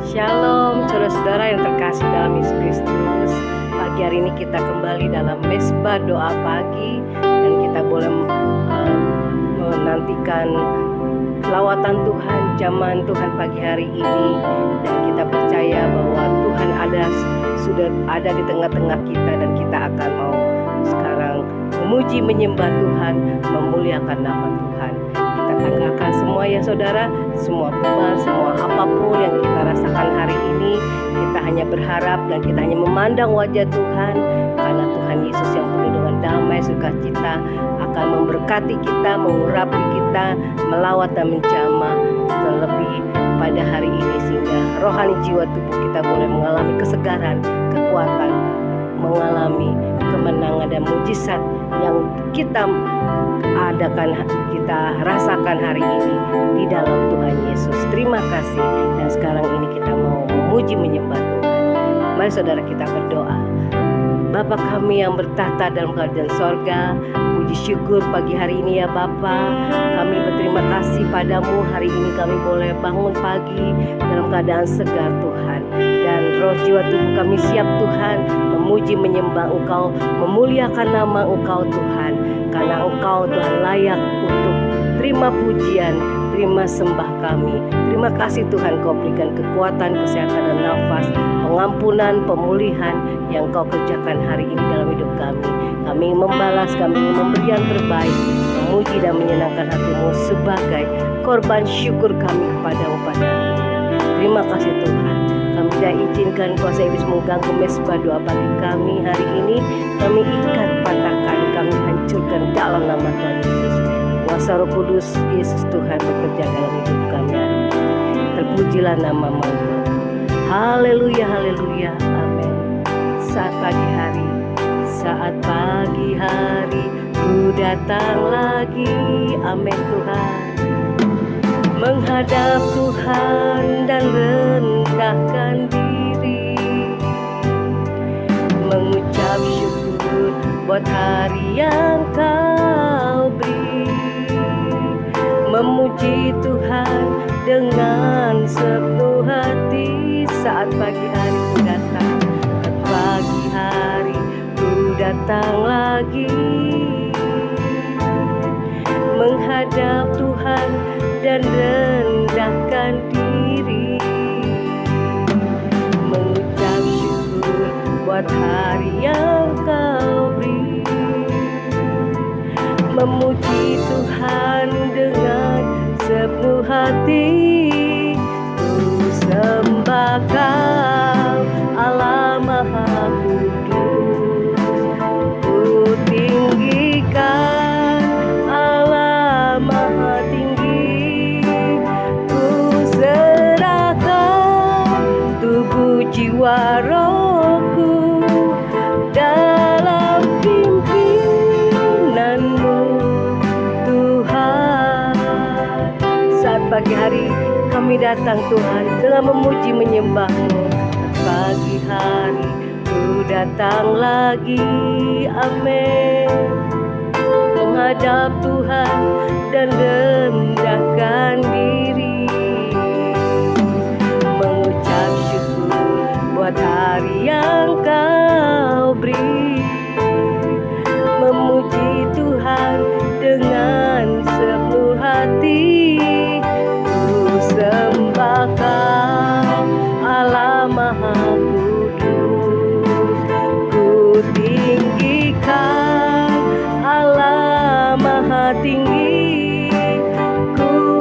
Shalom saudara-saudara yang terkasih dalam Yesus Kristus. Pagi hari ini kita kembali dalam mesbah doa pagi, dan kita boleh menantikan lawatan Tuhan, zaman Tuhan pagi hari ini. Dan kita percaya bahwa Tuhan sudah ada di tengah-tengah kita, dan kita akan mau sekarang memuji menyembah Tuhan, memuliakan nama Tuhan. Kita tanggalkan semua ya saudara, semua beban, semua apapun yang kita rasakan hari ini, kita hanya berharap dan kita hanya memandang wajah Tuhan, karena Tuhan Yesus yang penuh dengan damai sukacita akan memberkati kita, mengurapi kita, melawat dan menjamah terlebih pada hari ini, sehingga rohani jiwa tubuh kita boleh mengalami kesegaran, kekuatan, mengalami kemenangan dan mujizat yang kita rasakan hari ini di dalam Tuhan Yesus. Terima kasih. Dan sekarang ini kita mau memuji menyembah Tuhan. Mari saudara kita berdoa. Bapa kami yang bertahta dalam kerajaan sorga, puji syukur pagi hari ini ya Bapa. Kami berterima kasih padamu, hari ini kami boleh bangun pagi dalam keadaan segar Tuhan. Dan roh jiwa tubuh kami siap Tuhan, memuji menyembah Engkau, memuliakan nama Engkau Tuhan. Karena Engkau Tuhan layak untuk terima pujian, terima sembah kami. Terima kasih Tuhan, Kau berikan kekuatan, kesehatan dan nafas, pengampunan, pemulihan yang Kau kerjakan hari ini dalam hidup kami. Kami ingin membalas, kami ingin memberi yang terbaik, memuji dan menyenangkan hati-Mu sebagai korban syukur kami kepadamu pada hari ini. Terima kasih Tuhan. Kami tidak izinkan kuasa iblis mengganggu mesbah doa pagi kami hari ini. Kami ikat, patahkan, kami hancurkan dalam nama Tuhan Yesus. Kuasa Roh Kudus Yesus Tuhan bekerja dalam hidup kami hari ini. Terpujilah nama-Mu. Haleluya, haleluya, amin. Saat pagi hari ku datang lagi, amin Tuhan. Menghadap Tuhan dan rendahkan diri, mengucap syukur buat hari yang Kau beri, memuji Tuhan dengan sepenuh hati. Saat pagi hari ku datang, pagi hari ku datang lagi, menghadap Tuhan dan rendahkan diri, mengucap syukur buat hari yang Kau beri, memuji Tuhan dengan sepenuh hati. Ku sembah Kau Allah Maha Kudus, ku tinggikan Allah Maha Tinggi, ku serahkan tubuh jiwa rohku dalam pimpinanmu Tuhan. Saat pagi hari kami datang Tuhan dengan memuji menyembah-Mu. Pagi hari ku datang lagi, amin. Menghadap Tuhan dan rendahkan diri, mengucap syukur buat hari yang Kau beri, memuji Tuhan dengan sepenuh hati. Ku sembah Kau Allah Maha Kudus, ku tinggikan Allah Maha Tinggi, ku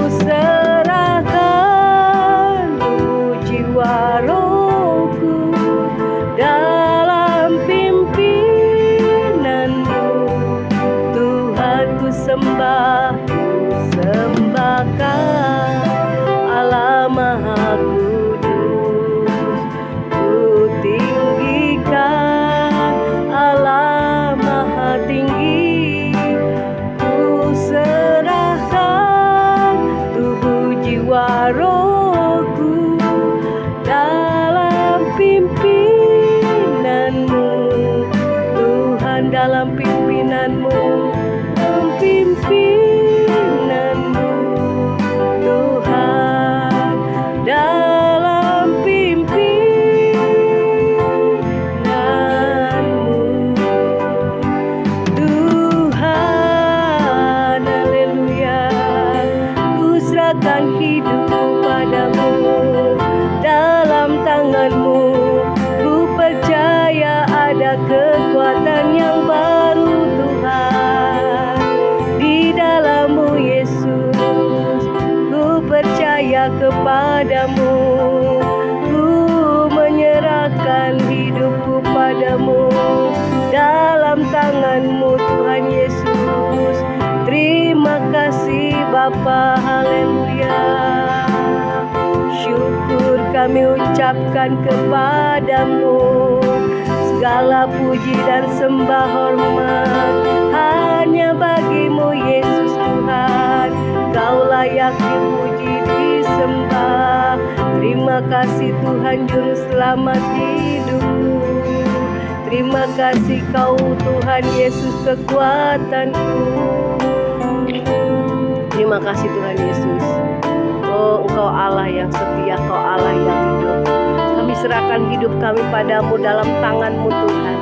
kepadamu. Ku menyerahkan hidupku padamu, dalam tangan-Mu Tuhan Yesus. Terima kasih Bapa, haleluya. Syukur kami ucapkan kepadamu, segala puji dan sembah hormat hanya bagi-Mu Yesus Tuhan. Kau layak dipuji disembah. Terima kasih Tuhan Juru Selamat hidupku. Terima kasih Kau Tuhan Yesus kekuatanku. Terima kasih Tuhan Yesus. Oh, Engkau Allah yang setia, Kau Allah yang hidup. Kami serahkan hidup kami padamu dalam tangan-Mu Tuhan.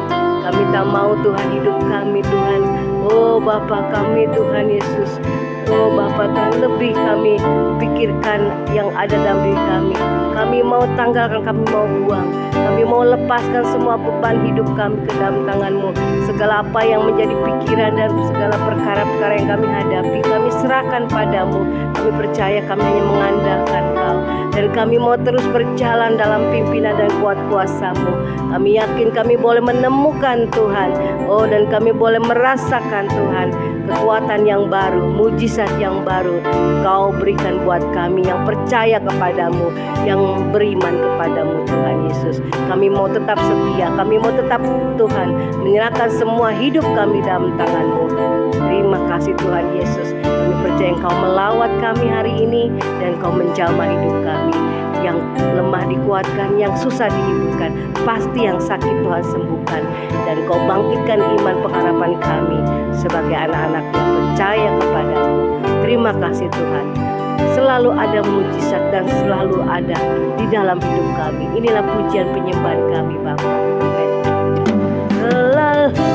Kami tak mau Tuhan hidup kami Tuhan. Oh Bapa kami Tuhan Yesus. Oh Bapa, Tuhan, lebih kami pikirkan yang ada dalam diri kami. Kami mau tanggalkan, kami mau buang. Kami mau lepaskan semua beban hidup kami ke dalam tangan-Mu. Segala apa yang menjadi pikiran dan segala perkara-perkara yang kami hadapi, kami serahkan padamu. Kami percaya kami hanya mengandalkan Kau. Dan kami mau terus berjalan dalam pimpinan dan kuat kuasa-Mu. Kami yakin kami boleh menemukan Tuhan. Oh, dan kami boleh merasakan Tuhan kekuatan yang baru, mujizat yang baru Kau berikan buat kami yang percaya kepadamu, yang beriman kepadamu Tuhan Yesus. Kami mau tetap setia, kami mau tetap Tuhan menyerahkan semua hidup kami dalam tangan-Mu. Terima kasih Tuhan Yesus. Kami percaya Engkau melawat kami hari ini dan Kau menjamah hidup kami. Yang lemah dikuatkan, yang susah dihidupkan, pasti yang sakit Tuhan sembuhkan. Dan Kau bangkitkan iman pengharapan kami sebagai anak-anak yang percaya kepadamu. Terima kasih Tuhan. Selalu ada mujizat dan selalu ada di dalam hidup kami. Inilah pujian penyembahan kami Bapa. Amen. Selalu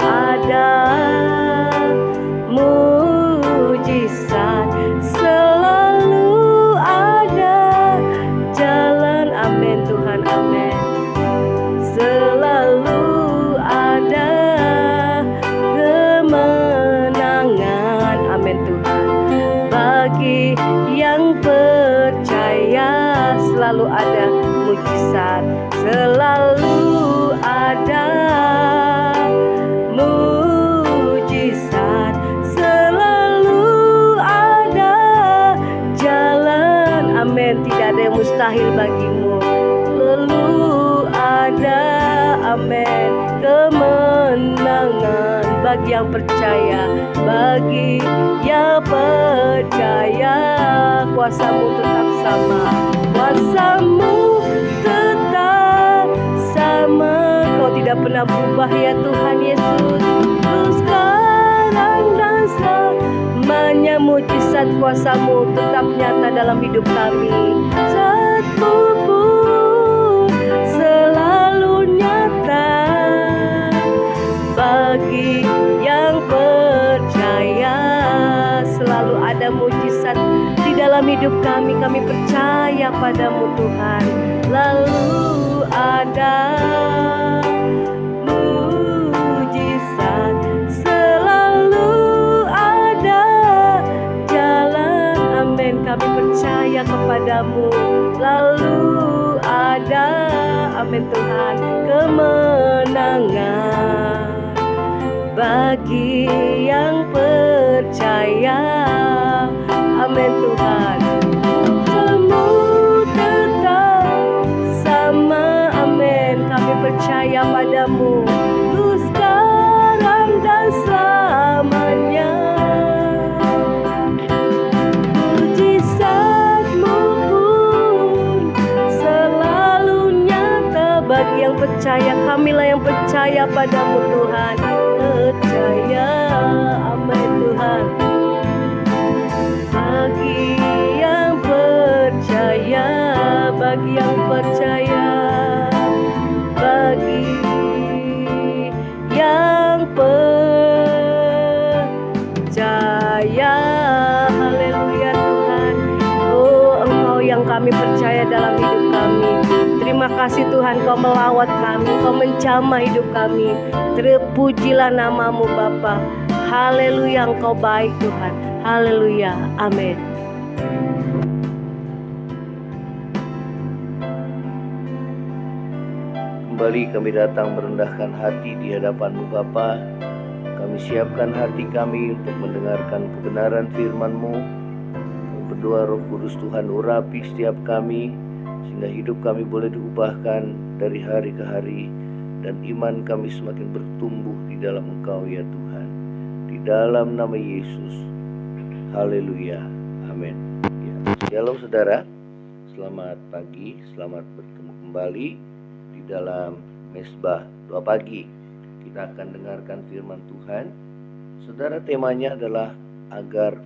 ada mujizat, selalu ada jalan. Amin Tuhan, amin. Selalu ada kemenangan. Amin Tuhan. Bagi yang percaya selalu ada mujizat, selalu ada mujizat, selalu ada jalan. Amin. Tidak ada yang mustahil bagimu. Selalu ada, amin, kemenangan bagi yang percaya, bagi yang percaya. Kuasa-Mu tetap sama, kuasa-Mu tetap sama. Kau tidak pernah berubah ya Tuhan Yesus. Terus sekarang dan selamanya mujizat kuasa-Mu tetap nyata dalam hidup kami. Satu pun selalu nyata bagi yang percaya. Selalu ada mujizat di dalam hidup kami. Kami percaya padamu Tuhan. Lalu ada mujizat, selalu ada jalan. Amin. Kami percaya kepadamu. Lalu ada, amin Tuhan, kemenangan bagi yang percaya. Amin Tuhan. Kuasa-Mu tetap sama. Amin. Kami percaya padamu. Terus sekarang dan selamanya. Mujizat-Mu pun selalu nyata bagi yang percaya. Kamilah yang percaya padamu Tuhan. Percaya, amin Tuhan. Bagi yang percaya, bagi yang percaya, bagi yang percaya. Haleluya Tuhan. Oh, Engkau yang kami percaya dalam hidup kami. Terima kasih Tuhan, Kau melawat kami, Kau menjamah hidup kami. Terpujilah nama-Mu Bapa. Haleluya, Engkau baik Tuhan. Haleluya, amin. kembali kami datang merendahkan hati di hadapan-Mu Bapa. Kami siapkan hati kami untuk mendengarkan kebenaran firman-Mu. Kami berdoa Roh Kudus Tuhan urapi setiap kami, sehingga hidup kami boleh diubahkan dari hari ke hari, dan iman kami semakin bertumbuh di dalam Engkau ya Tuhan. Di dalam nama Yesus. Haleluya. Amin. Ya. Shalom saudara. Selamat pagi, selamat bertemu kembali di dalam Mesbah Doa Pagi. Kita akan dengarkan firman Tuhan. Saudara, temanya adalah agar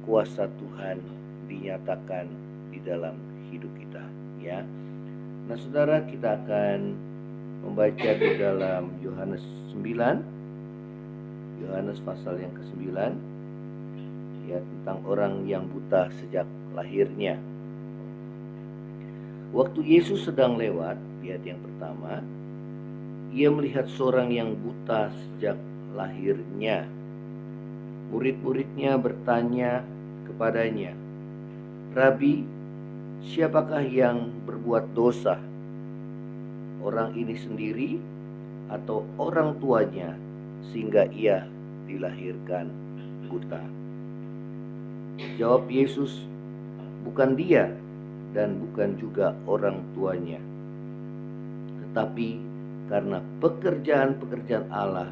kuasa Tuhan dinyatakan di dalam hidup kita, ya. Nah, saudara, kita akan membaca di dalam Yohanes 9, Yohanes pasal yang ke-9, ya, tentang orang yang buta sejak lahirnya. Waktu Yesus sedang lewat, di ayat yang pertama, ia melihat seorang yang buta sejak lahirnya. Murid-muridnya bertanya kepadanya, "Rabi, siapakah yang berbuat dosa? Orang ini sendiri atau orang tuanya sehingga ia dilahirkan buta?" Jawab Yesus, "Bukan dia dan bukan juga orang tuanya, tetapi karena pekerjaan-pekerjaan Allah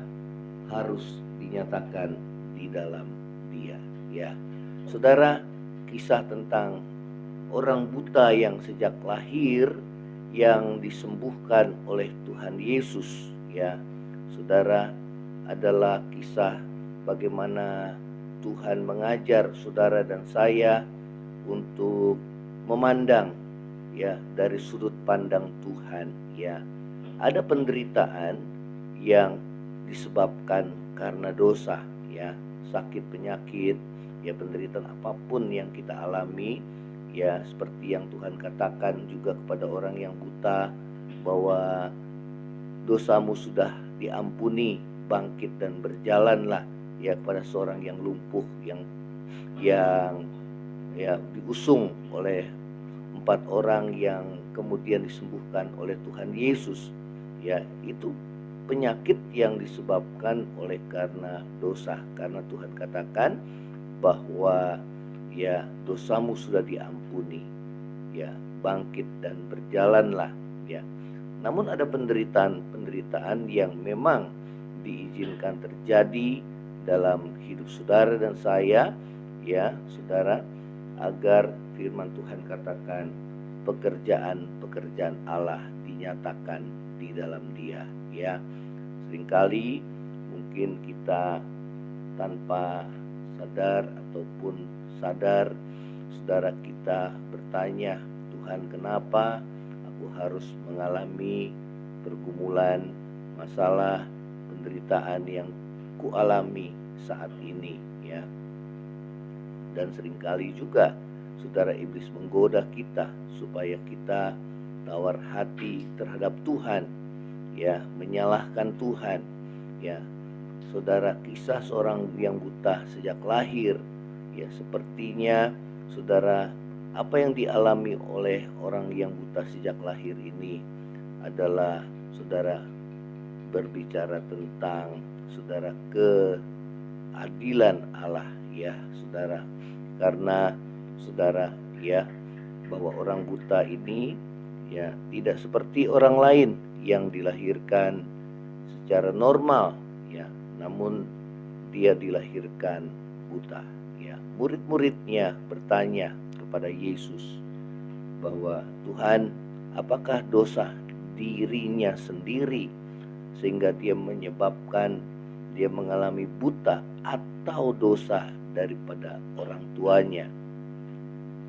harus dinyatakan di dalam dia." Ya, saudara, kisah tentang orang buta yang sejak lahir yang disembuhkan oleh Tuhan Yesus, ya, saudara, adalah kisah bagaimana Tuhan mengajar saudara dan saya untuk memandang, ya, dari sudut pandang Tuhan, ya. Ada penderitaan yang disebabkan karena dosa, ya, sakit, penyakit, ya, penderitaan apapun yang kita alami, ya, seperti yang Tuhan katakan juga kepada orang yang buta bahwa dosamu sudah diampuni, bangkit dan berjalanlah, ya, kepada seorang yang lumpuh yang ya diusung oleh 4 orang yang kemudian disembuhkan oleh Tuhan Yesus. Ya, itu penyakit yang disebabkan oleh karena dosa, karena Tuhan katakan bahwa ya dosamu sudah diampuni, ya, bangkit dan berjalanlah, ya. Namun ada penderitaan yang memang diizinkan terjadi dalam hidup saudara dan saya, ya, saudara, agar firman Tuhan katakan pekerjaan-pekerjaan Allah dinyatakan di dalam dia, ya. Seringkali mungkin kita tanpa sadar ataupun sadar, saudara, kita bertanya, "Tuhan, kenapa aku harus mengalami pergumulan, masalah, penderitaan yang kualami saat ini?" Ya. Dan seringkali juga saudara, iblis menggoda kita supaya kita tawar hati terhadap Tuhan, ya, menyalahkan Tuhan, ya. Saudara, kisah seorang yang buta sejak lahir, ya, sepertinya saudara, apa yang dialami oleh orang yang buta sejak lahir ini adalah, saudara, berbicara tentang, saudara, keadilan Allah, ya, saudara. Karena saudara, ya, bahwa orang buta ini, ya, tidak seperti orang lain yang dilahirkan secara normal, ya, namun dia dilahirkan buta, ya. Murid-muridnya bertanya kepada Yesus bahwa, "Tuhan, apakah dosa dirinya sendiri sehingga dia menyebabkan dia mengalami buta, atau dosa daripada orang tuanya?"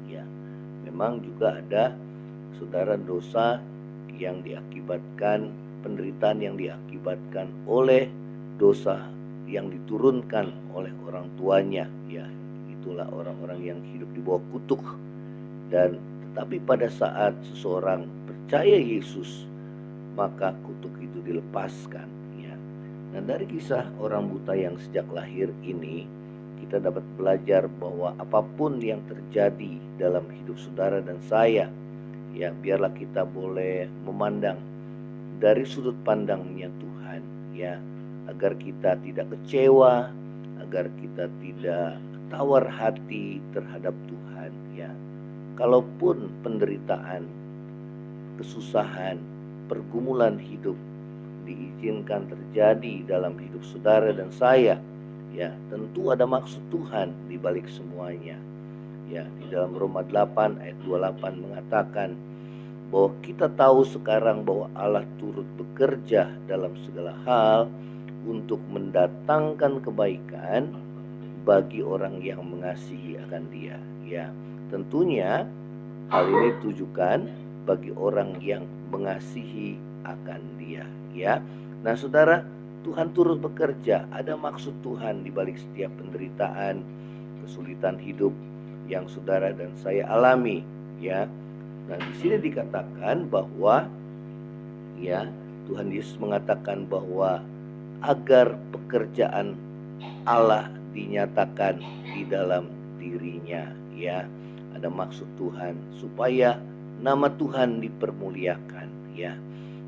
Ya, memang juga ada, saudara, dosa yang diakibatkan, penderitaan yang diakibatkan oleh dosa yang diturunkan oleh orang tuanya, ya. Itulah orang-orang yang hidup di bawah kutuk. Dan tetapi pada saat seseorang percaya Yesus, maka kutuk itu dilepaskan, ya. Nah, dari kisah orang buta yang sejak lahir ini, kita dapat belajar bahwa apapun yang terjadi dalam hidup saudara dan saya, ya, biarlah kita boleh memandang dari sudut pandangnya Tuhan, ya, agar kita tidak kecewa, agar kita tidak tawar hati terhadap Tuhan, ya. Kalaupun penderitaan, kesusahan, pergumulan hidup diizinkan terjadi dalam hidup saudara dan saya, ya, tentu ada maksud Tuhan di balik semuanya. Ya, di dalam Roma 8 ayat 28 mengatakan bahwa kita tahu sekarang bahwa Allah turut bekerja dalam segala hal untuk mendatangkan kebaikan bagi orang yang mengasihi akan Dia. Ya, tentunya hal ini ditujukan bagi orang yang mengasihi akan Dia, ya. Nah, saudara, Tuhan turut bekerja, ada maksud Tuhan di balik setiap penderitaan, kesulitan hidup yang saudara dan saya alami, ya. Nah, di sini dikatakan bahwa, ya, Tuhan Yesus mengatakan bahwa agar pekerjaan Allah dinyatakan di dalam dirinya, ya. Ada maksud Tuhan supaya nama Tuhan dipermuliakan, ya.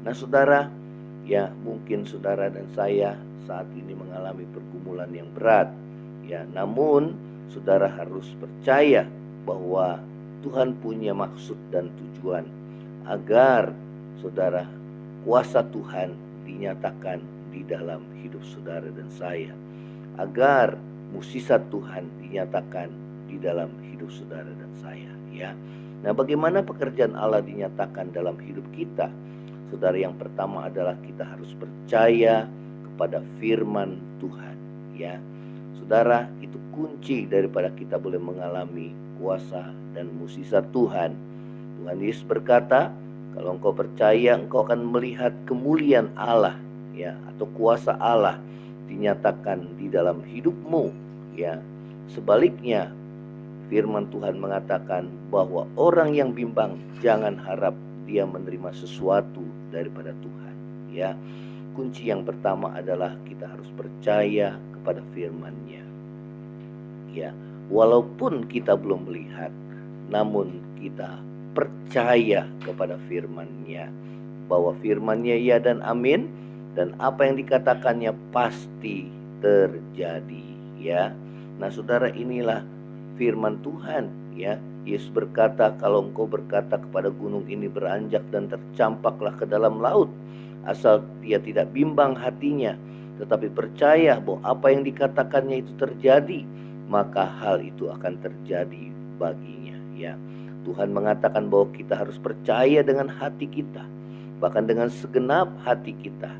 Nah, saudara, ya, mungkin saudara dan saya saat ini mengalami pergumulan yang berat, ya. Namun saudara harus percaya bahwa Tuhan punya maksud dan tujuan agar saudara, kuasa Tuhan dinyatakan di dalam hidup saudara dan saya, agar mukjizat Tuhan dinyatakan di dalam hidup saudara dan saya, ya. Nah, bagaimana pekerjaan Allah dinyatakan dalam hidup kita? Saudara, yang pertama adalah kita harus percaya kepada firman Tuhan, ya. Saudara, itu kunci daripada kita boleh mengalami kuasa dan mukjizat Tuhan. Tuhan Yesus berkata, kalau engkau percaya, engkau akan melihat kemuliaan Allah, ya, atau kuasa Allah dinyatakan di dalam hidupmu, ya. Sebaliknya, firman Tuhan mengatakan bahwa orang yang bimbang jangan harap dia menerima sesuatu daripada Tuhan, ya. Kunci yang pertama adalah kita harus percaya kepada firman-Nya, ya. Walaupun kita belum melihat, namun kita percaya kepada firman-Nya, bahwa firman-Nya ya dan amin, dan apa yang dikatakannya pasti terjadi, ya. Nah, saudara, inilah firman Tuhan, ya. Yesus berkata, kalau engkau berkata kepada gunung ini beranjak dan tercampaklah ke dalam laut, asal dia tidak bimbang hatinya, tetapi percaya bahwa apa yang dikatakannya itu terjadi, maka hal itu akan terjadi baginya, ya. Tuhan mengatakan bahwa kita harus percaya dengan hati kita, bahkan dengan segenap hati kita,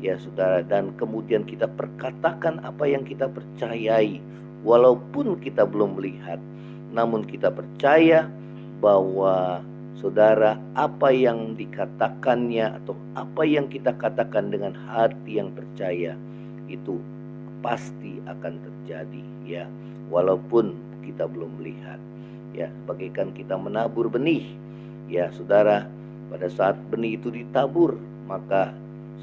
ya, saudara. Dan kemudian kita perkatakan apa yang kita percayai, walaupun kita belum melihat, namun kita percaya bahwa, saudara, apa yang dikatakannya atau apa yang kita katakan dengan hati yang percaya itu pasti akan terjadi, ya, walaupun kita belum melihat, ya. Bagaikan kita menabur benih, ya, saudara. Pada saat benih itu ditabur, maka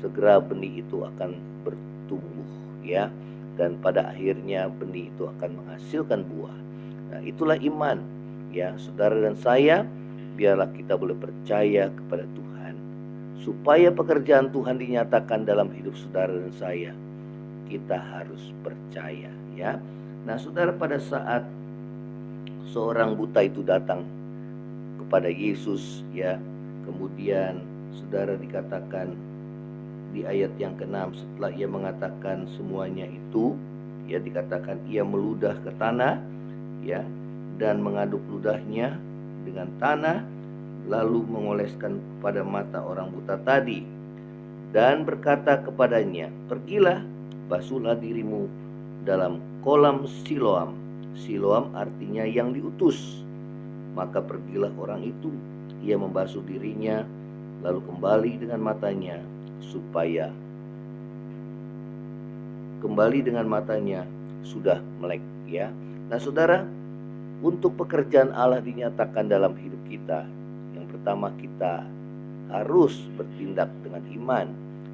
segera benih itu akan bertumbuh, ya, dan pada akhirnya benih itu akan menghasilkan buah. Nah, itulah iman, ya, saudara dan saya. Biarlah kita boleh percaya kepada Tuhan, supaya pekerjaan Tuhan dinyatakan dalam hidup saudara dan saya. Kita harus percaya, ya. Nah, saudara, pada saat seorang buta itu datang kepada Yesus, ya, kemudian saudara dikatakan di ayat yang ke-6, setelah ia mengatakan semuanya itu, ya, dikatakan ia meludah ke tanah, ya, dan mengaduk ludahnya dengan tanah, lalu mengoleskan pada mata orang buta tadi, dan berkata kepadanya, pergilah, basuhlah dirimu dalam kolam Siloam. Siloam artinya yang diutus. Maka pergilah orang itu, ia membasuh dirinya, lalu kembali dengan matanya, supaya kembali dengan matanya sudah melek, ya. Nah, saudara, untuk pekerjaan Allah dinyatakan dalam hidup kita, yang pertama kita harus bertindak dengan iman,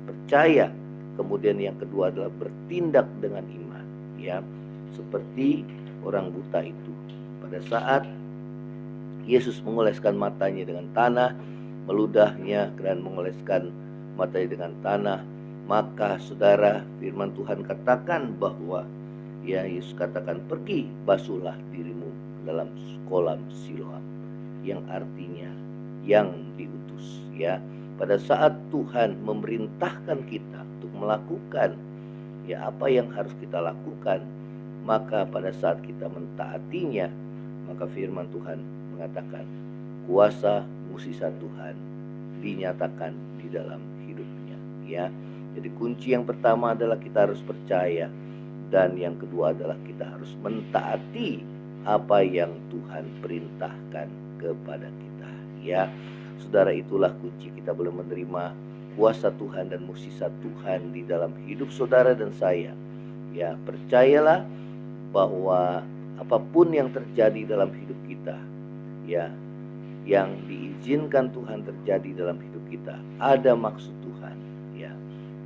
percaya. Kemudian yang kedua adalah bertindak dengan iman, ya. Seperti orang buta itu, pada saat Yesus mengoleskan matanya dengan tanah, meludahnya dan mengoleskan matanya dengan tanah. Maka saudara, firman Tuhan katakan bahwa Yesus katakan, pergi basuhlah dirimu dalam kolam Siloam, yang artinya yang diutus. Pada saat Tuhan memerintahkan kita untuk melakukan apa yang harus kita lakukan, maka pada saat kita mentaatinya, maka firman Tuhan mengatakan kuasa mukjizat Tuhan dinyatakan di dalam hidupnya. Jadi kunci yang pertama adalah kita harus percaya, dan yang kedua adalah kita harus mentaati apa yang Tuhan perintahkan kepada kita. Saudara, itulah kunci kita boleh menerima kuasa Tuhan dan mukjizat Tuhan di dalam hidup saudara dan saya. Percayalah bahwa apapun yang terjadi dalam hidup kita, yang diizinkan Tuhan terjadi dalam hidup kita, ada maksud Tuhan,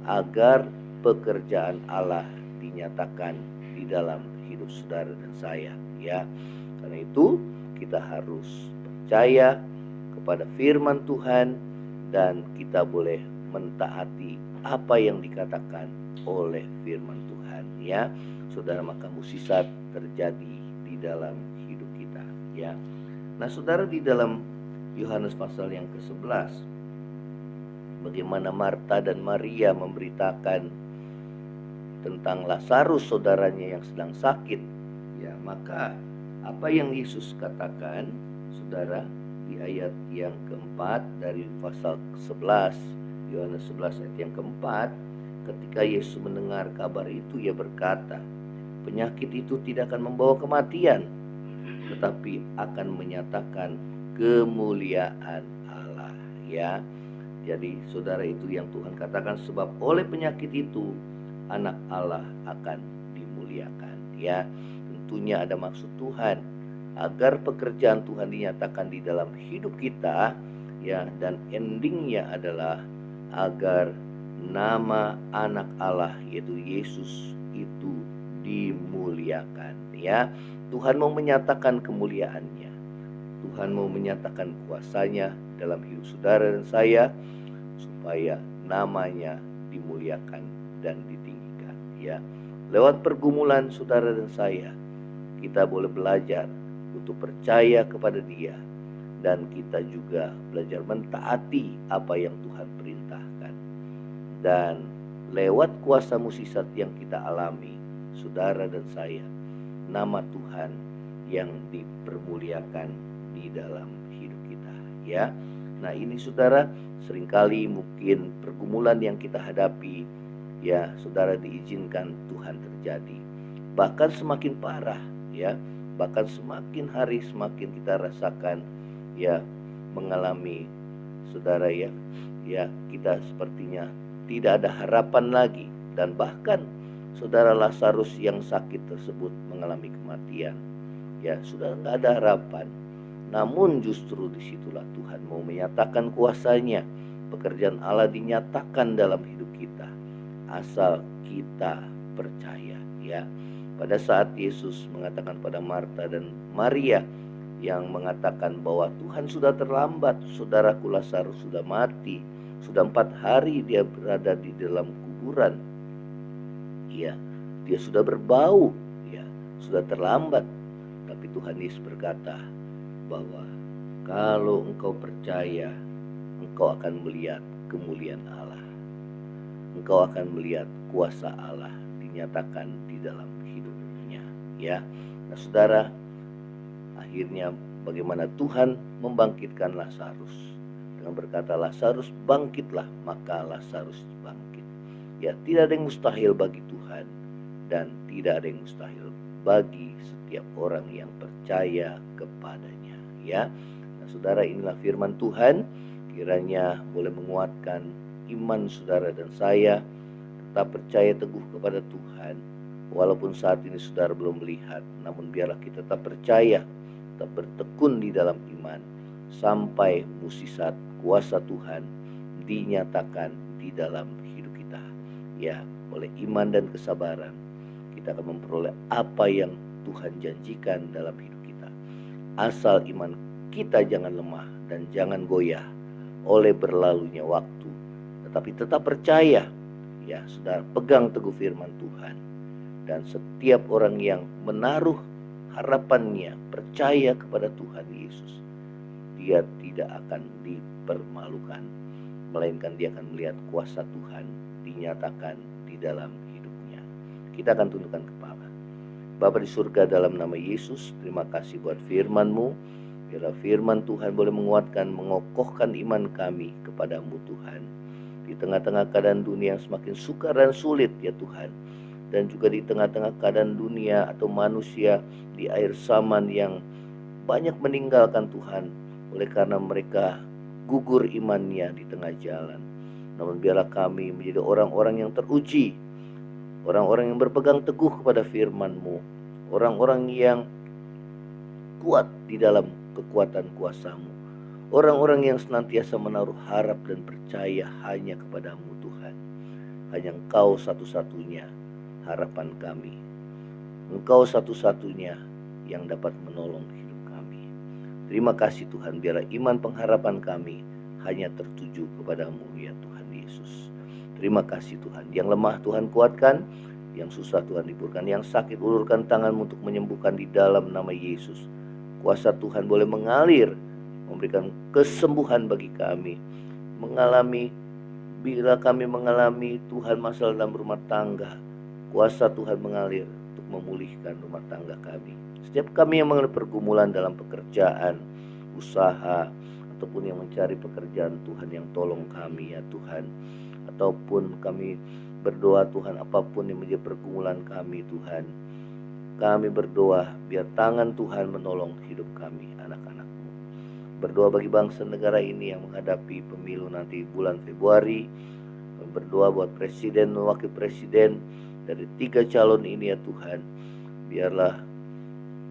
agar pekerjaan Allah dinyatakan di dalam hidup saudara dan saya. Karena itu kita harus percaya kepada firman Tuhan, dan kita boleh mentaati apa yang dikatakan oleh firman Tuhan. Saudara, maka mukjizat terjadi di dalam hidup kita. Nah saudara, di dalam Yohanes pasal yang ke-11, bagaimana Marta dan Maria memberitakan tentang Lazarus saudaranya yang sedang sakit. Maka apa yang Yesus katakan, saudara, di ayat yang keempat dari pasal 11, Yohanes 11 ayat yang keempat, ketika Yesus mendengar kabar itu, ia berkata, penyakit itu tidak akan membawa kematian, tetapi akan menyatakan kemuliaan Allah. Jadi saudara, itu yang Tuhan katakan, sebab oleh penyakit itu anak Allah akan dimuliakan. Tentunya ada maksud Tuhan agar pekerjaan Tuhan dinyatakan di dalam hidup kita, dan endingnya adalah agar nama anak Allah yaitu Yesus itu dimuliakan. Tuhan mau menyatakan kemuliaannya, Tuhan mau menyatakan kuasanya dalam hidup saudara dan saya, supaya namanya dimuliakan dan ditinggikan. Lewat pergumulan saudara dan saya, kita boleh belajar untuk percaya kepada Dia, dan kita juga belajar mentaati apa yang Tuhan perintahkan. Dan lewat kuasa mukjizat yang kita alami, saudara dan saya, nama Tuhan yang dipermuliakan di dalam hidup kita. Nah ini saudara, seringkali mungkin pergumulan yang kita hadapi, saudara, diizinkan Tuhan terjadi, bahkan semakin parah, bahkan semakin hari semakin kita rasakan, mengalami, saudara, kita sepertinya tidak ada harapan lagi, dan bahkan saudara, Lazarus yang sakit tersebut mengalami kematian, sudah nggak ada harapan. Namun justru disitulah Tuhan mau menyatakan kuasanya. Pekerjaan Allah dinyatakan dalam hidup kita, asal kita percaya. Pada saat Yesus mengatakan pada Marta dan Maria, yang mengatakan bahwa Tuhan sudah terlambat, saudaraku Lazarus sudah mati, sudah 4 hari dia berada di dalam kuburan, dia sudah berbau, sudah terlambat. Tapi Tuhan Yesus berkata bahwa kalau engkau percaya, engkau akan melihat kemuliaan Allah, engkau akan melihat kuasa Allah dinyatakan di dalam hidupnya. Nah saudara, akhirnya bagaimana Tuhan membangkitkan Lazarus dengan berkata, Lazarus bangkitlah, maka Lazarus bangkit. Tidak ada yang mustahil bagi Tuhan, dan tidak ada yang mustahil bagi setiap orang yang percaya kepadanya. Nah saudara, inilah firman Tuhan, kiranya boleh menguatkan iman saudara dan saya, tetap percaya teguh kepada Tuhan. Walaupun saat ini saudara belum melihat, namun biarlah kita tetap percaya, tetap bertekun di dalam iman, sampai mukjizat kuasa Tuhan dinyatakan di dalam hidup kita. Oleh iman dan kesabaran, kita akan memperoleh apa yang Tuhan janjikan dalam hidup kita. Asal iman kita jangan lemah dan jangan goyah oleh berlalunya waktu, tetapi tetap percaya. Ya, saudara, pegang teguh firman Tuhan. Dan setiap orang yang menaruh harapannya, percaya kepada Tuhan Yesus, dia tidak akan dipermalukan, melainkan dia akan melihat kuasa Tuhan dinyatakan di dalam hidupnya. Kita akan tundukkan kepala. Bapa di surga, dalam nama Yesus, terima kasih buat firman-Mu. Biarlah firman Tuhan boleh menguatkan, mengokohkan iman kami kepadamu Tuhan. Di tengah-tengah keadaan dunia yang semakin sukar dan sulit ya Tuhan, dan juga di tengah-tengah keadaan dunia atau manusia di akhir zaman yang banyak meninggalkan Tuhan oleh karena mereka gugur imannya di tengah jalan. Namun biarlah kami menjadi orang-orang yang teruji, orang-orang yang berpegang teguh kepada firman-Mu, orang-orang yang kuat di dalam kekuatan kuasa-Mu, orang-orang yang senantiasa menaruh harap dan percaya hanya kepadamu Tuhan. Hanya Engkau satu-satunya harapan kami. Engkau satu-satunya yang dapat menolong hidup kami. Terima kasih Tuhan, biarlah iman pengharapan kami hanya tertuju kepadamu ya Tuhan Yesus. Terima kasih Tuhan, yang lemah Tuhan kuatkan, yang susah Tuhan liburkan, yang sakit ulurkan tangan-Mu untuk menyembuhkan di dalam nama Yesus. Kuasa Tuhan boleh mengalir, memberikan kesembuhan bagi kami. Bila kami mengalami Tuhan masalah dalam rumah tangga, kuasa Tuhan mengalir untuk memulihkan rumah tangga kami. Setiap kami yang mengalami pergumulan dalam pekerjaan, usaha, ataupun yang mencari pekerjaan, Tuhan yang tolong kami ya Tuhan. Ataupun kami berdoa Tuhan, apapun yang menjadi pergumulan kami Tuhan, kami berdoa biar tangan Tuhan menolong hidup kami, anak-anak-Mu. Berdoa bagi bangsa negara ini yang menghadapi pemilu nanti bulan Februari. Berdoa buat presiden dan wakil presiden dari 3 calon ini ya Tuhan. Biarlah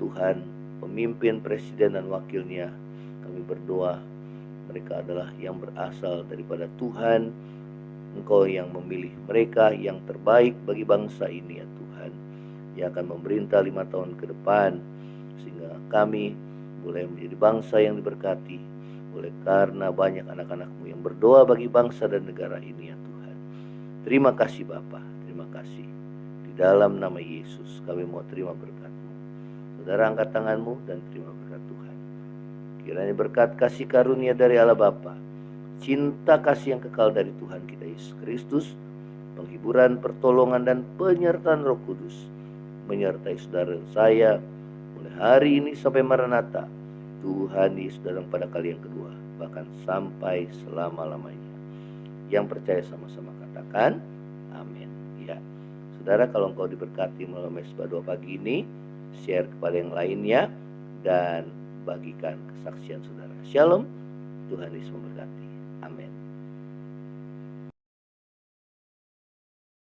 Tuhan pemimpin presiden dan wakilnya, kami berdoa mereka adalah yang berasal daripada Tuhan. Engkau yang memilih mereka yang terbaik bagi bangsa ini ya Tuhan, yang akan memerintah 5 tahun ke depan, sehingga kami boleh menjadi bangsa yang diberkati oleh karena banyak anak-anak-Mu yang berdoa bagi bangsa dan negara ini ya Tuhan. Terima kasih Bapa, terima kasih. Di dalam nama Yesus kami mau terima berkat-Mu. Saudara, angkat tangan-Mu dan terima berkat Tuhan. Kiranya berkat kasih karunia dari Allah Bapa, cinta kasih yang kekal dari Tuhan kita Yesus Kristus, penghiburan, pertolongan dan penyertaan Roh Kudus menyertai saudara saya mulai hari ini sampai Maranatha. Tuhan Yesus datang pada kali yang kedua, bahkan sampai selama-lamanya. Yang percaya sama-sama katakan amin. Ya, saudara, kalau engkau diberkati melalui Mesbah Doa pagi ini, share kepada yang lainnya dan bagikan kesaksian saudara. Shalom, Tuhan Yesus memberkati. Amin.